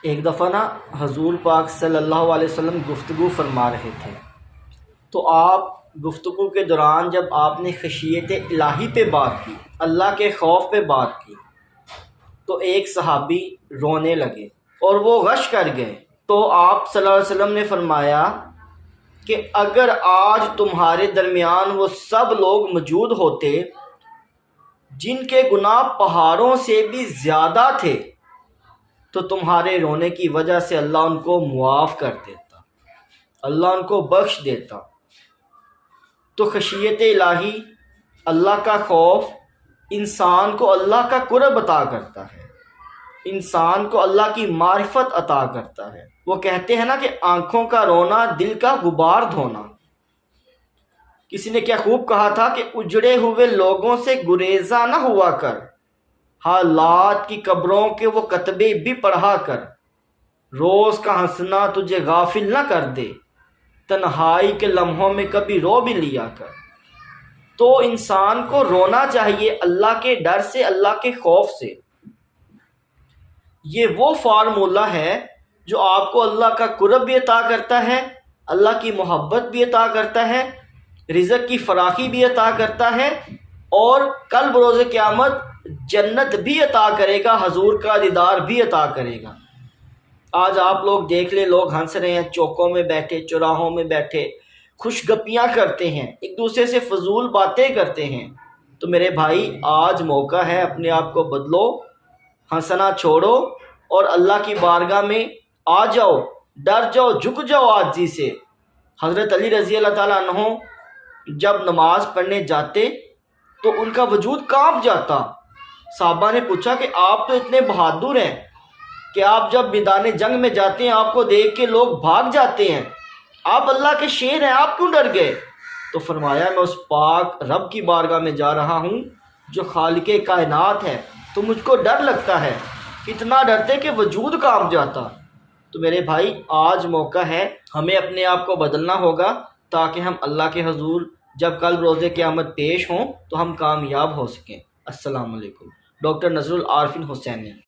ایک دفعہ نا حضور پاک صلی اللہ علیہ وسلم گفتگو فرما رہے تھے، تو آپ گفتگو کے دوران جب آپ نے خشیت الہی پہ بات کی، اللہ کے خوف پہ بات کی، تو ایک صحابی رونے لگے اور وہ غش کر گئے۔ تو آپ صلی اللہ علیہ وسلم نے فرمایا کہ اگر آج تمہارے درمیان وہ سب لوگ موجود ہوتے جن کے گناہ پہاڑوں سے بھی زیادہ تھے تو تمہارے رونے کی وجہ سے اللہ ان کو معاف کر دیتا، اللہ ان کو بخش دیتا۔ تو خشیت الہی، اللہ کا خوف انسان کو اللہ کا قرب عطا کرتا ہے، انسان کو اللہ کی معرفت عطا کرتا ہے۔ وہ کہتے ہیں نا کہ آنکھوں کا رونا دل کا غبار دھونا۔ کسی نے کیا خوب کہا تھا کہ اجڑے ہوئے لوگوں سے گریزاں نہ ہوا کر، حالات کی قبروں کے وہ کتبے بھی پڑھا کر، روز کا ہنسنا تجھے غافل نہ کر دے، تنہائی کے لمحوں میں کبھی رو بھی لیا کر۔ تو انسان کو رونا چاہیے اللہ کے ڈر سے، اللہ کے خوف سے۔ یہ وہ فارمولہ ہے جو آپ کو اللہ کا قرب بھی عطا کرتا ہے، اللہ کی محبت بھی عطا کرتا ہے، رزق کی فراخی بھی عطا کرتا ہے، اور کل بروز قیامت جنت بھی عطا کرے گا، حضور کا دیدار بھی عطا کرے گا۔ آج آپ لوگ دیکھ لیں، لوگ ہنس رہے ہیں، چوکوں میں بیٹھے، چوراہوں میں بیٹھے خوش گپیاں کرتے ہیں، ایک دوسرے سے فضول باتیں کرتے ہیں۔ تو میرے بھائی، آج موقع ہے، اپنے آپ کو بدلو، ہنسنا چھوڑو اور اللہ کی بارگاہ میں آ جاؤ، ڈر جاؤ، جھک جاؤ عاجزی سے۔ حضرت علی رضی اللہ تعالیٰ عنہ جب نماز پڑھنے جاتے تو ان کا وجود کانپ جاتا۔ صحابہ نے پوچھا کہ آپ تو اتنے بہادر ہیں کہ آپ جب میدان جنگ میں جاتے ہیں آپ کو دیکھ کے لوگ بھاگ جاتے ہیں، آپ اللہ کے شیر ہیں، آپ کیوں ڈر گئے؟ تو فرمایا میں اس پاک رب کی بارگاہ میں جا رہا ہوں جو خالق کائنات ہے، تو مجھ کو ڈر لگتا ہے، اتنا ڈرتے کہ وجود کانپ جاتا۔ تو میرے بھائی، آج موقع ہے، ہمیں اپنے آپ کو بدلنا ہوگا تاکہ ہم اللہ کے حضور جب کل روز قیامت پیش ہوں تو ہم کامیاب ہو سکیں۔ السلام علیکم۔ ڈاکٹر نذر العارفین حسینی۔